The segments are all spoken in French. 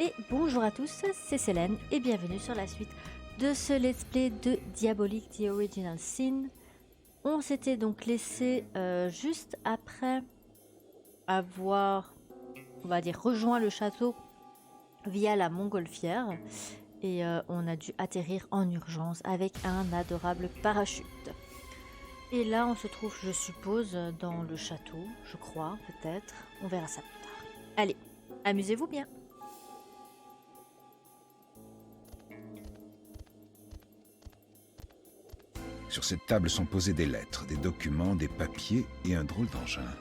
Et bonjour à tous, c'est Célène et bienvenue sur la suite de ce let's play de Diabolique The Original Sin. On s'était donc laissé juste après avoir, on va dire, rejoint le château via la montgolfière et on a dû atterrir en urgence avec un adorable parachute. Et là on se trouve, je suppose, dans le château, je crois, peut-être. On verra ça plus tard. Allez, amusez-vous bien. Sur cette table sont posées des lettres, des documents, des papiers et un drôle d'engin.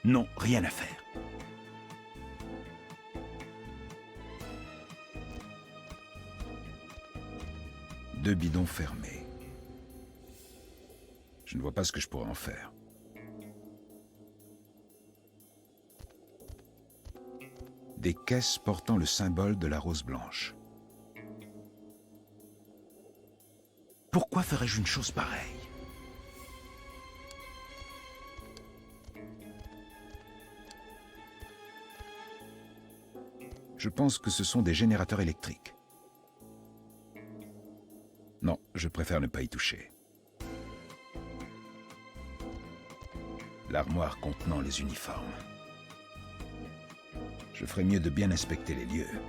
Non, rien à faire. Deux bidons fermés. Je ne vois pas ce que je pourrais en faire. Des caisses portant le symbole de la rose blanche. Pourquoi ferais-je une chose pareille? Je pense que ce sont des générateurs électriques. Non, je préfère ne pas y toucher. L'armoire contenant les uniformes. Je ferais mieux de bien inspecter les lieux.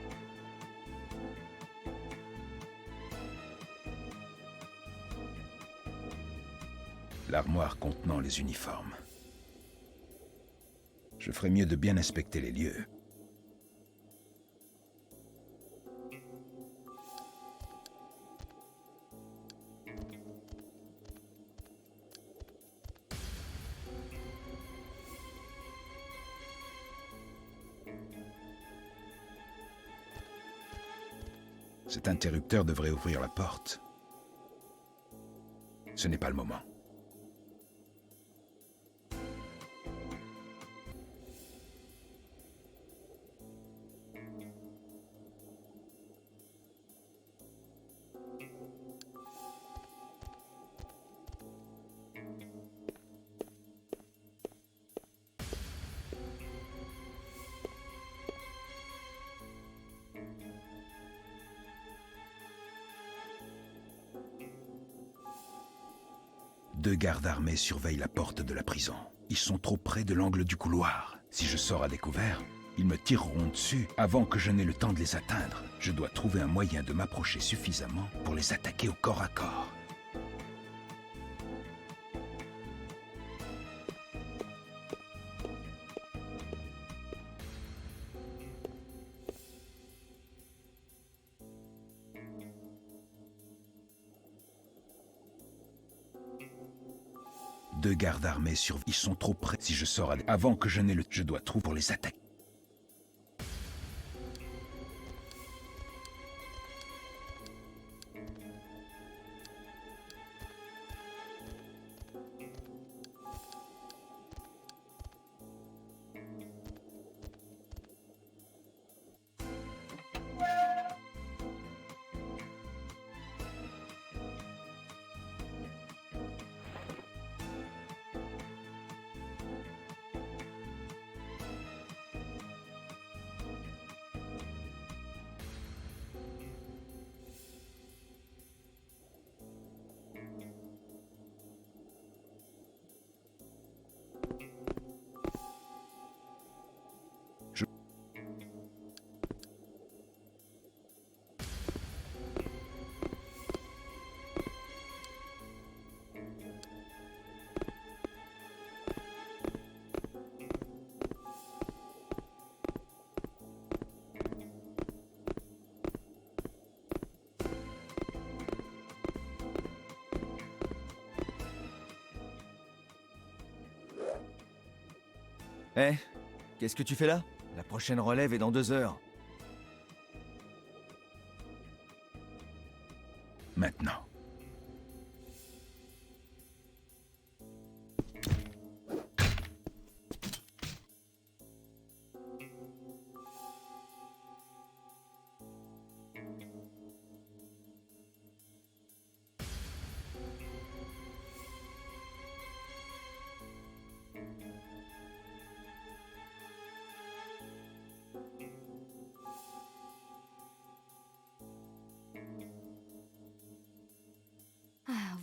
L'armoire contenant les uniformes. Je ferais mieux de bien inspecter les lieux. Cet interrupteur devrait ouvrir la porte. Ce n'est pas le moment. Deux gardes armés surveillent la porte de la prison. Ils sont trop près de l'angle du couloir. Si je sors à découvert, ils me tireront dessus avant que je n'ai le temps de les atteindre. Je dois trouver un moyen de m'approcher suffisamment pour les attaquer au corps à corps. Deux gardes armés surveillent. Ils sont trop près. Si je sors avant que je n'ai le... Je dois trouver pour les attaquer. Eh, qu'est-ce que tu fais là? La prochaine relève est dans 2 heures. Maintenant.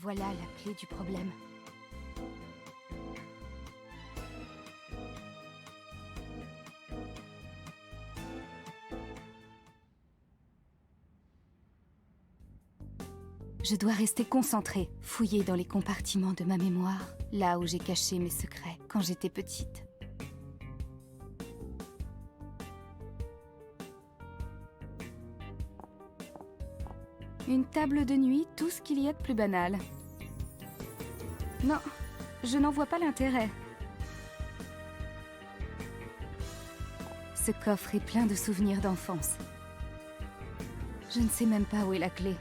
voilà la clé du problème. Je dois rester concentrée, fouiller dans les compartiments de ma mémoire, là où j'ai caché mes secrets quand j'étais petite. Une table de nuit, tout ce qu'il y a de plus banal. Non, je n'en vois pas l'intérêt. Ce coffre est plein de souvenirs d'enfance. Je ne sais même pas où est la clé.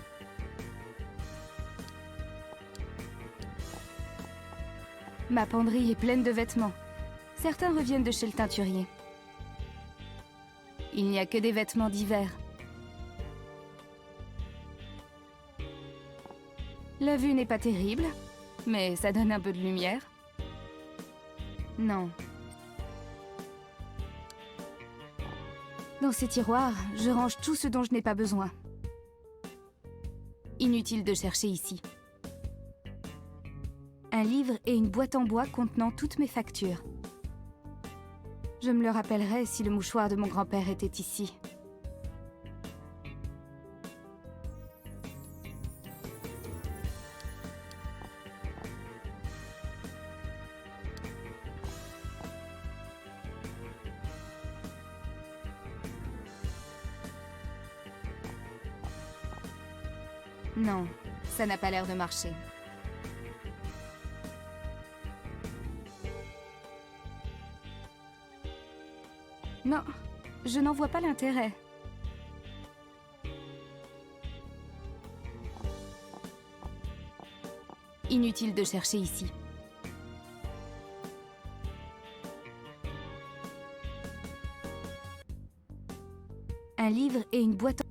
Ma penderie est pleine de vêtements. Certains reviennent de chez le teinturier. Il n'y a que des vêtements d'hiver. La vue n'est pas terrible, mais ça donne un peu de lumière. Non. Dans ces tiroirs, je range tout ce dont je n'ai pas besoin. Inutile de chercher ici. Un livre et une boîte en bois contenant toutes mes factures. Je me le rappellerai si le mouchoir de mon grand-père était ici. Non, ça n'a pas l'air de marcher. Non, je n'en vois pas l'intérêt. Inutile de chercher ici. Un livre et une boîte en...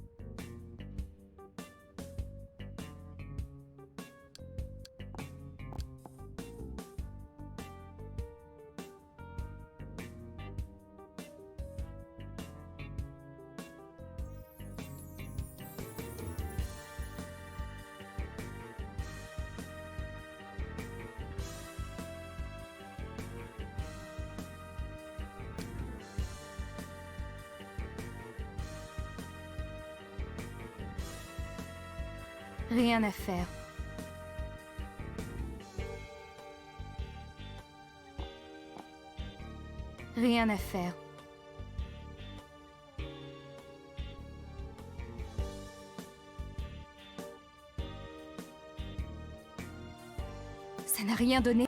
Rien à faire. Rien à faire. Ça n'a rien donné.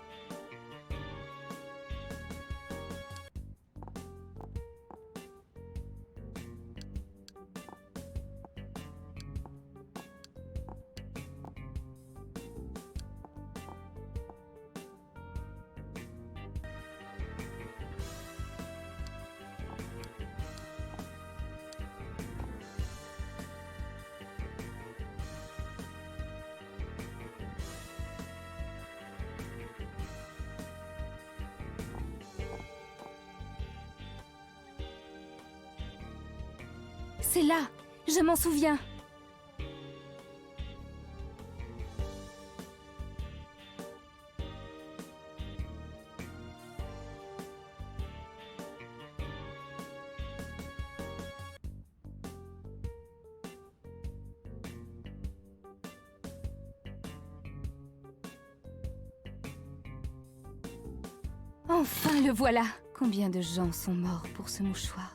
C'est là, je m'en souviens. Enfin, le voilà. Combien de gens sont morts pour ce mouchoir?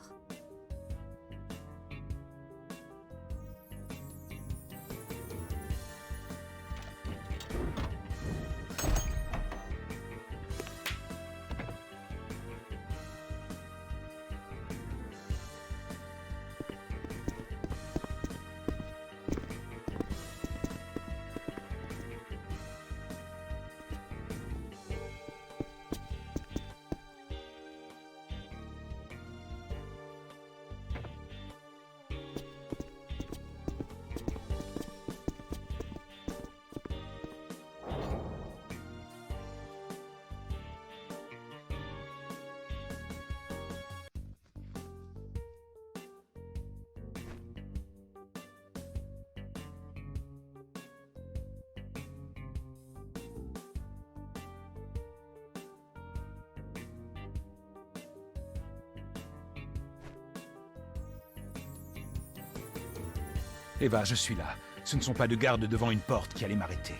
Eva, je suis là. Ce ne sont pas de gardes devant une porte qui allaient m'arrêter.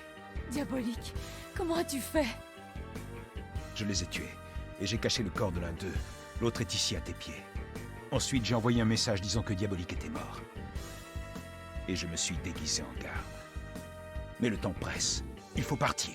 Diabolique, comment as-tu fait? Je les ai tués, et j'ai caché le corps de l'un d'eux. L'autre est ici à tes pieds. Ensuite, j'ai envoyé un message disant que Diabolique était mort. Et je me suis déguisé en garde. Mais le temps presse. Il faut partir.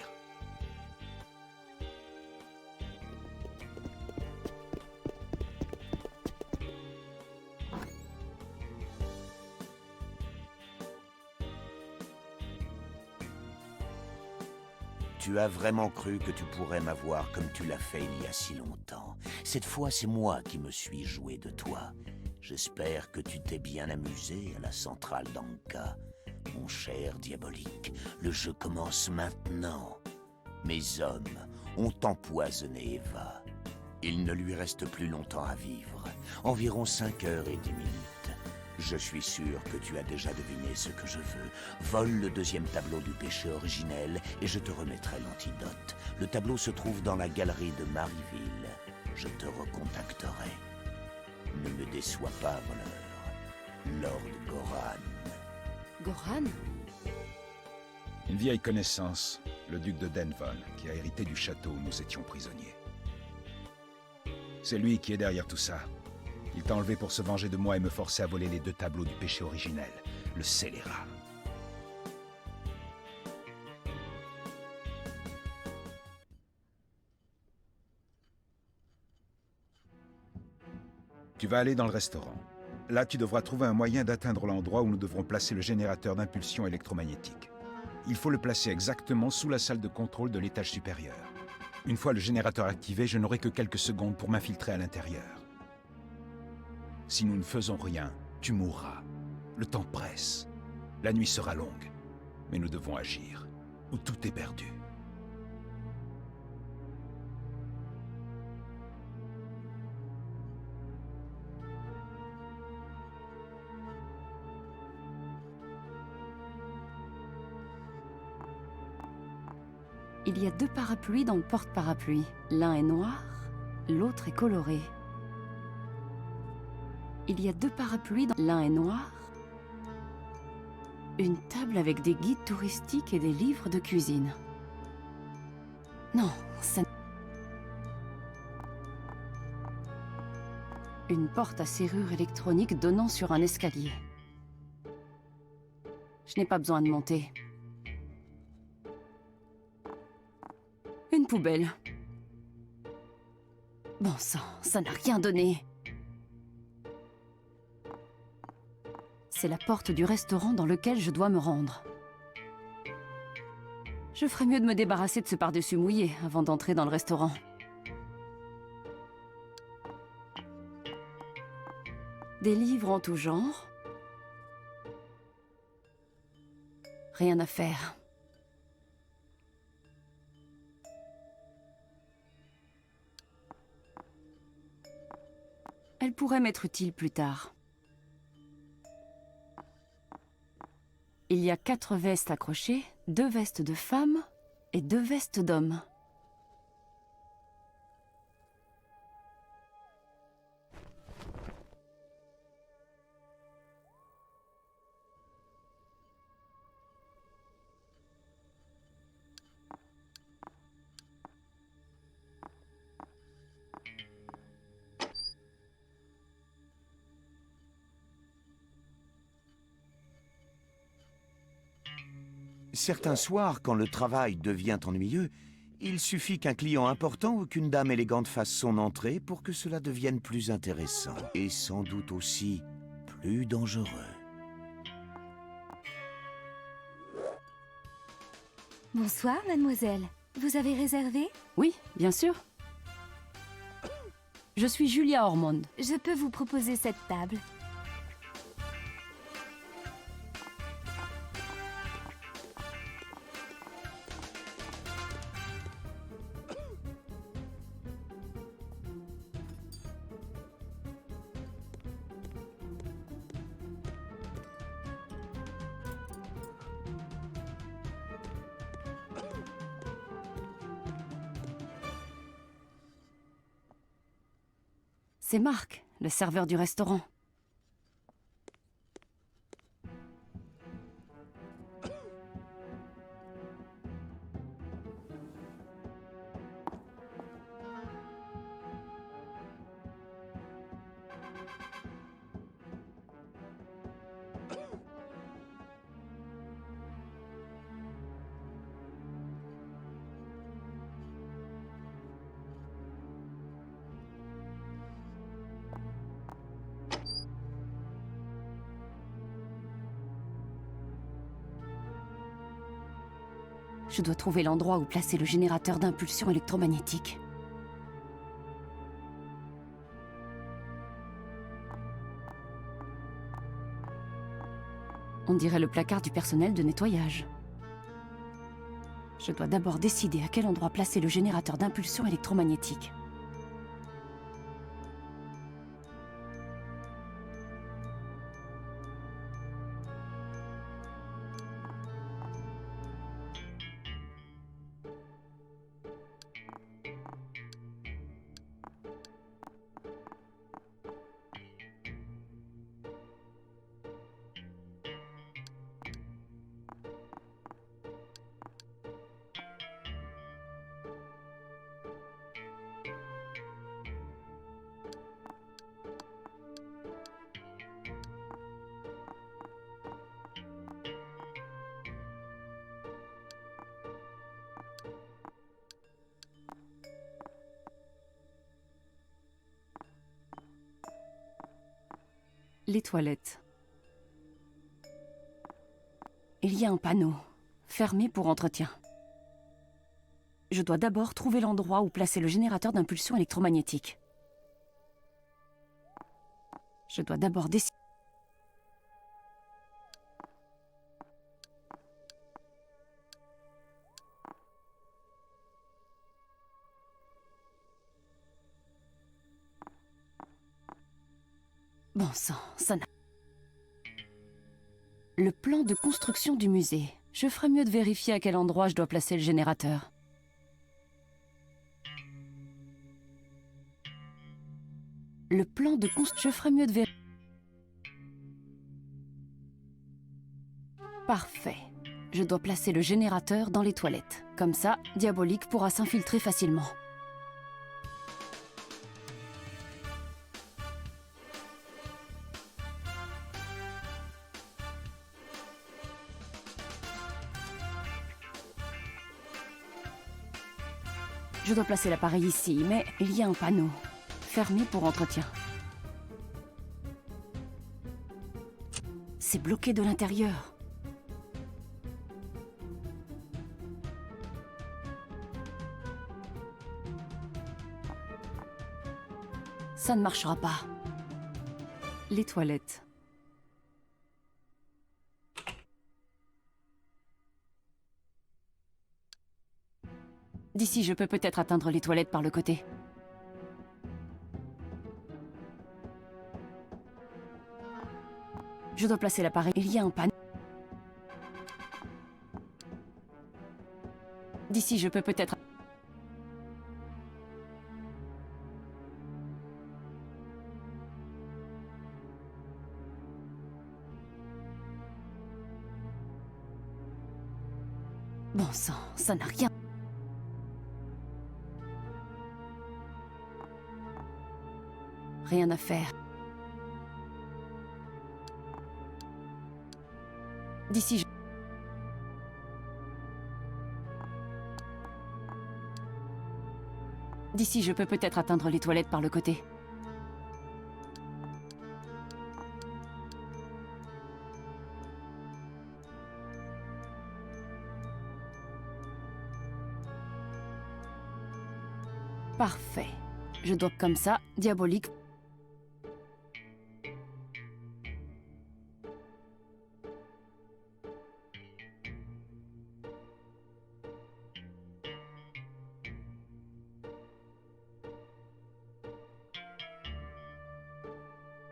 Tu as vraiment cru que tu pourrais m'avoir comme tu l'as fait il y a si longtemps. Cette fois, c'est moi qui me suis joué de toi. J'espère que tu t'es bien amusé à la centrale d'Anka. Mon cher Diabolique, le jeu commence maintenant. Mes hommes ont empoisonné Eva. Il ne lui reste plus longtemps à vivre. Environ 5 heures et 10 minutes. Je suis sûr que tu as déjà deviné ce que je veux. Vole le deuxième tableau du péché originel et je te remettrai l'antidote. Le tableau se trouve dans la galerie de Marieville. Je te recontacterai. Ne me déçois pas, voleur. Lord Goran. Goran? Une vieille connaissance, le duc de Denvon, qui a hérité du château où nous étions prisonniers. C'est lui qui est derrière tout ça. Il t'a enlevé pour se venger de moi et me forcer à voler les 2 tableaux du péché originel, le scélérat. Tu vas aller dans le restaurant. Là, tu devras trouver un moyen d'atteindre l'endroit où nous devrons placer le générateur d'impulsion électromagnétique. Il faut le placer exactement sous la salle de contrôle de l'étage supérieur. Une fois le générateur activé, je n'aurai que quelques secondes pour m'infiltrer à l'intérieur. Si nous ne faisons rien, tu mourras. Le temps presse. La nuit sera longue. Mais nous devons agir, ou tout est perdu. Il y a 2 parapluies dans le porte-parapluie. L'un est noir, l'autre est coloré. Il y a 2 parapluies dans... L'un est noir. Une table avec des guides touristiques et des livres de cuisine. Non, ça... Une porte à serrure électronique donnant sur un escalier. Je n'ai pas besoin de monter. Une poubelle. Bon sang, ça n'a rien donné. C'est la porte du restaurant dans lequel je dois me rendre. Je ferais mieux de me débarrasser de ce pardessus mouillé avant d'entrer dans le restaurant. Des livres en tout genre. Rien à faire. Elle pourrait m'être utile plus tard. Il y a 4 vestes accrochées, 2 vestes de femmes et 2 vestes d'hommes. Certains soirs, quand le travail devient ennuyeux, il suffit qu'un client important ou qu'une dame élégante fasse son entrée pour que cela devienne plus intéressant. Et sans doute aussi plus dangereux. Bonsoir, mademoiselle. Vous avez réservé? Oui, bien sûr. Je suis Julia Ormond. Je peux vous proposer cette table. C'est Marc, le serveur du restaurant. Je dois trouver l'endroit où placer le générateur d'impulsion électromagnétique. On dirait le placard du personnel de nettoyage. Je dois d'abord décider à quel endroit placer le générateur d'impulsion électromagnétique. Les toilettes. Il y a un panneau, fermé pour entretien. Je dois d'abord trouver l'endroit où placer le générateur d'impulsion électromagnétique. Je dois d'abord décider... Bon sang, ça n'a... Le plan de construction du musée. Je ferais mieux de vérifier à quel endroit je dois placer le générateur. Le plan de construction... Je ferais mieux de vérifier... Parfait. Je dois placer le générateur dans les toilettes. Comme ça, Diabolique pourra s'infiltrer facilement. Je dois placer l'appareil ici, mais il y a un panneau, fermé pour entretien. C'est bloqué de l'intérieur. Ça ne marchera pas. Les toilettes. D'ici, je peux peut-être atteindre les toilettes par le côté. Je dois placer l'appareil. Il y a un panneau. D'ici, je peux peut-être... Bon sang, ça n'a rien... Rien à faire. D'ici, je... D'ici, je peux peut-être atteindre les toilettes par le côté. Parfait. Je dois comme ça, Diabolique.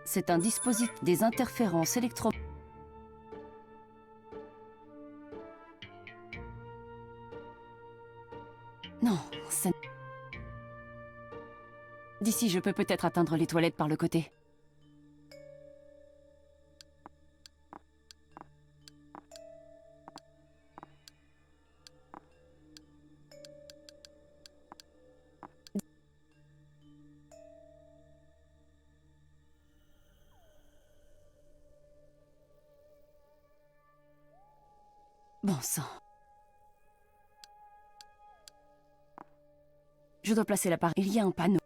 C'est un dispositif des interférences électro... Non, ça... D'ici, je peux peut-être atteindre les toilettes par le côté. Bon sang. Je dois placer l'appareil. Il y a un panneau.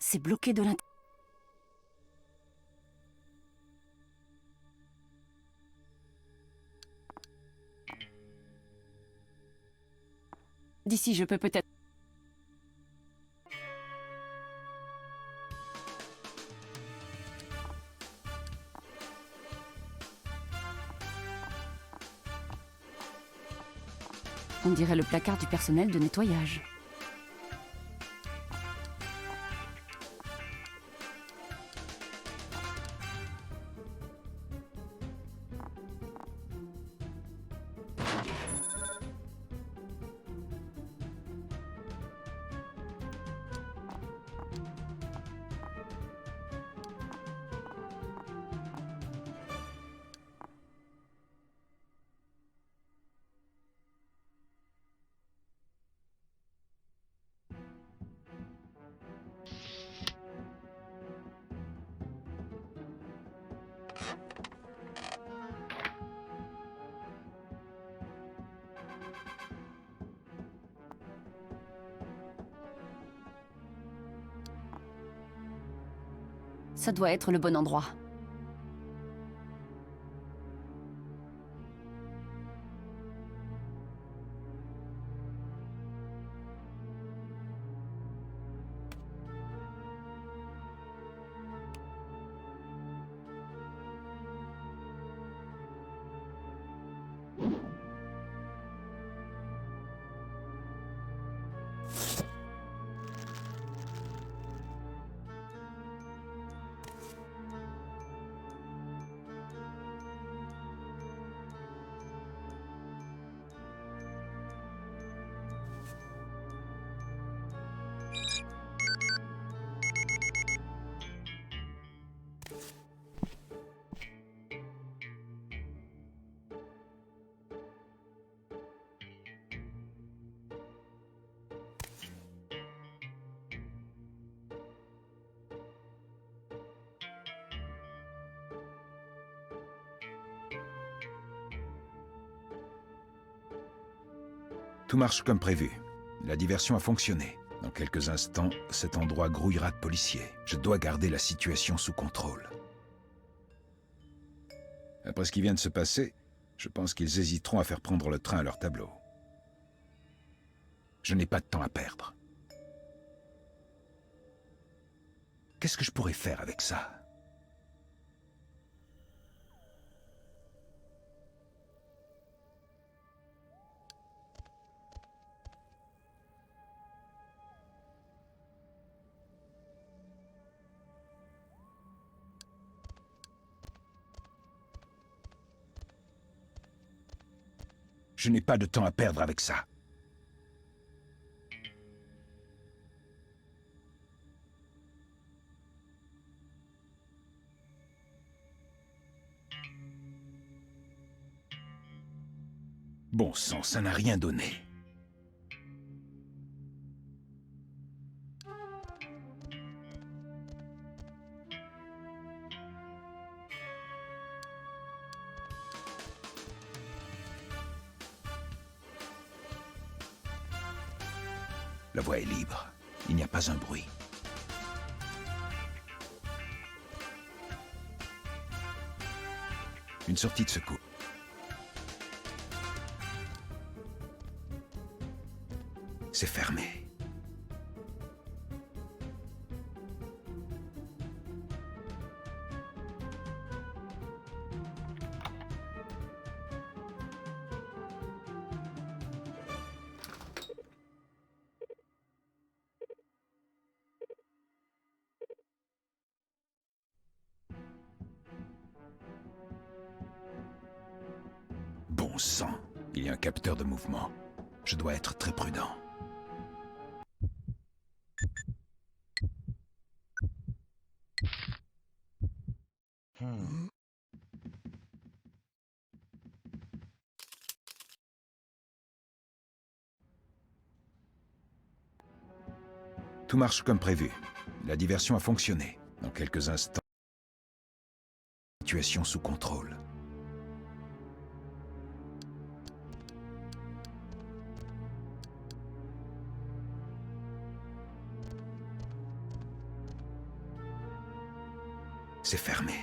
C'est bloqué de l'intérieur. D'ici, je peux peut-être... On dirait le placard du personnel de nettoyage. Ça doit être le bon endroit. Tout marche comme prévu. La diversion a fonctionné. Dans quelques instants, cet endroit grouillera de policiers. Je dois garder la situation sous contrôle. Après ce qui vient de se passer, je pense qu'ils hésiteront à faire prendre le train à leur tableau. Je n'ai pas de temps à perdre. Qu'est-ce que je pourrais faire avec ça ? Je n'ai pas de temps à perdre avec ça. Bon sang, ça n'a rien donné. La voie est libre. Il n'y a pas un bruit. Une sortie de secours. C'est fermé. Bon sang, il y a un capteur de mouvement. Je dois être très prudent. Tout marche comme prévu. La diversion a fonctionné. Dans quelques instants, situation sous contrôle. C'est fermé.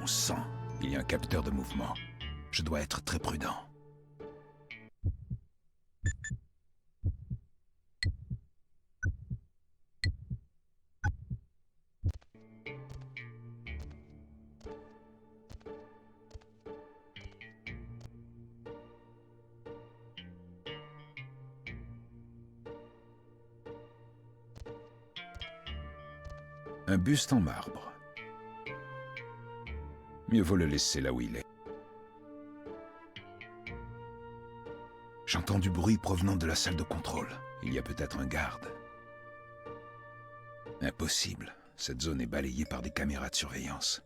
Bon sang, il y a un capteur de mouvement. Je dois être très prudent. Un buste en marbre. Mieux vaut le laisser là où il est. J'entends du bruit provenant de la salle de contrôle. Il y a peut-être un garde. Impossible. Cette zone est balayée par des caméras de surveillance.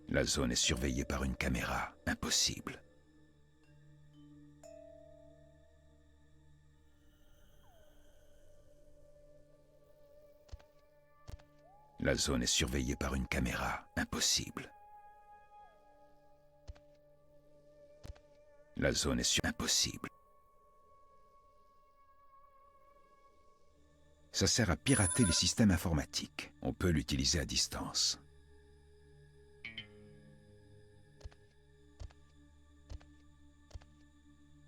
La zone est surveillée par une caméra. Impossible. La zone est surveillée par une caméra. Impossible. La zone est impossible. Ça sert à pirater les systèmes informatiques. On peut l'utiliser à distance.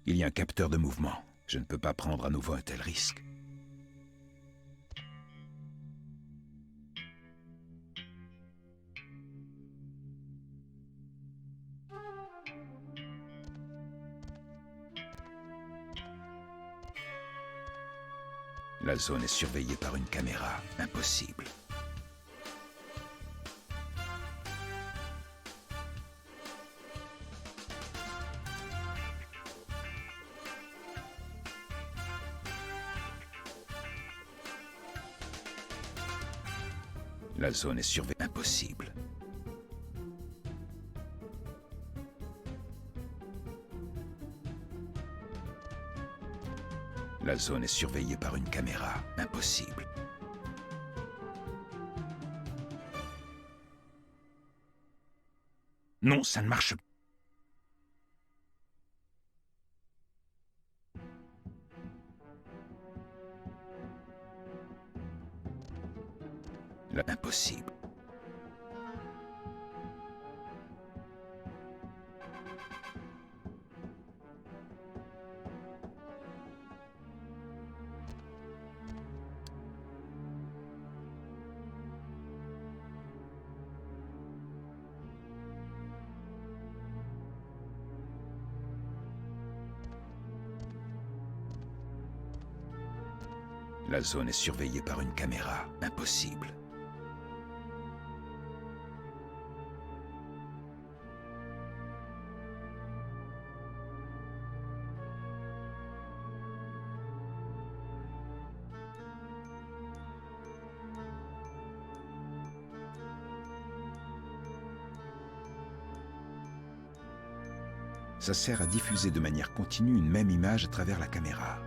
Il y a un capteur de mouvement. Je ne peux pas prendre à nouveau un tel risque. La zone est surveillée par une caméra. Impossible. La zone est surveillée. Impossible. La zone est surveillée par une caméra. Impossible. Non, ça ne marche pas. Impossible. La zone est surveillée par une caméra. Impossible. Ça sert à diffuser de manière continue une même image à travers la caméra.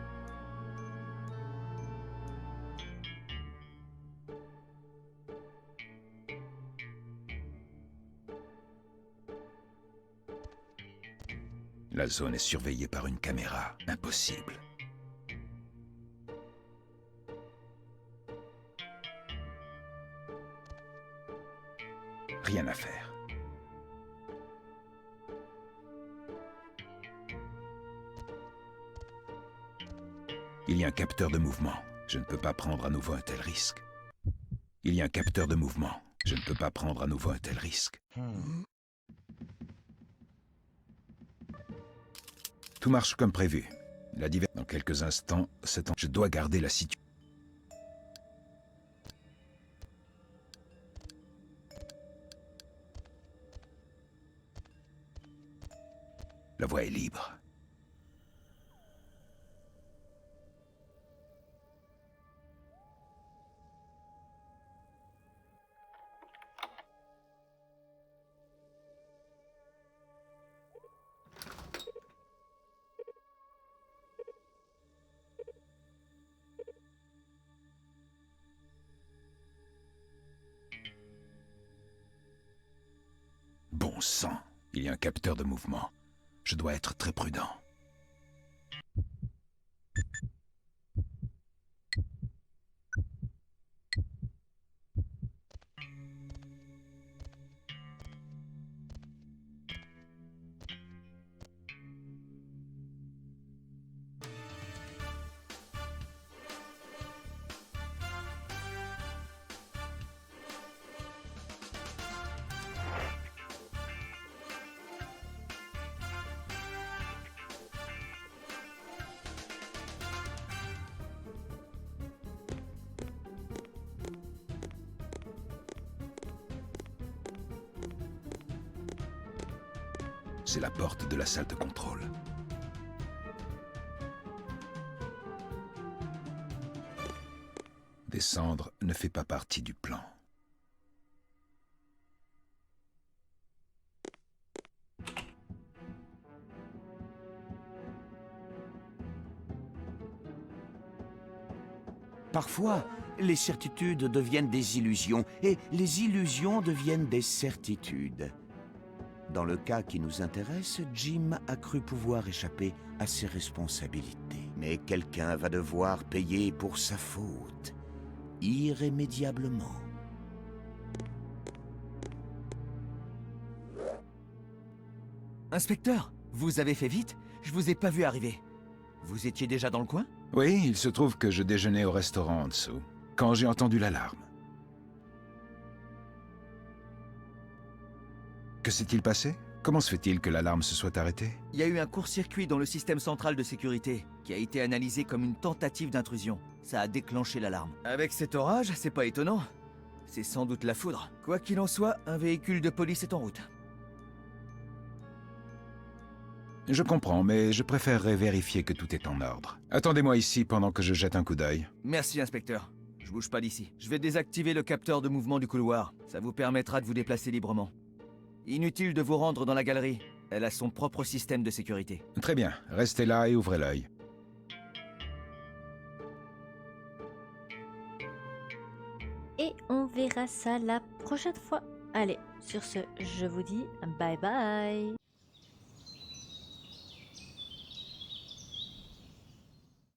La zone est surveillée par une caméra. Impossible. Rien à faire. Il y a un capteur de mouvement. Je ne peux pas prendre à nouveau un tel risque. Il y a un capteur de mouvement. Je ne peux pas prendre à nouveau un tel risque. Tout marche comme prévu. Dans quelques instants, je dois garder la situation. La voie est libre. Bon sang, il y a un capteur de mouvement. Je dois être très prudent. C'est la porte de la salle de contrôle. Descendre ne fait pas partie du plan. Parfois, les certitudes deviennent des illusions, et les illusions deviennent des certitudes. Dans le cas qui nous intéresse, Jim a cru pouvoir échapper à ses responsabilités. Mais quelqu'un va devoir payer pour sa faute, irrémédiablement. Inspecteur, vous avez fait vite? Je vous ai pas vu arriver. Vous étiez déjà dans le coin? Oui, il se trouve que je déjeunais au restaurant en dessous, quand j'ai entendu l'alarme. Que s'est-il passé? Comment se fait-il que l'alarme se soit arrêtée? Il y a eu un court-circuit dans le système central de sécurité, qui a été analysé comme une tentative d'intrusion. Ça a déclenché l'alarme. Avec cet orage, c'est pas étonnant. C'est sans doute la foudre. Quoi qu'il en soit, un véhicule de police est en route. Je comprends, mais je préférerais vérifier que tout est en ordre. Attendez-moi ici pendant que je jette un coup d'œil. Merci, inspecteur. Je bouge pas d'ici. Je vais désactiver le capteur de mouvement du couloir. Ça vous permettra de vous déplacer librement. Inutile de vous rendre dans la galerie. Elle a son propre système de sécurité. Très bien, restez là et ouvrez l'œil. Et on verra ça la prochaine fois. Allez, sur ce, je vous dis bye bye.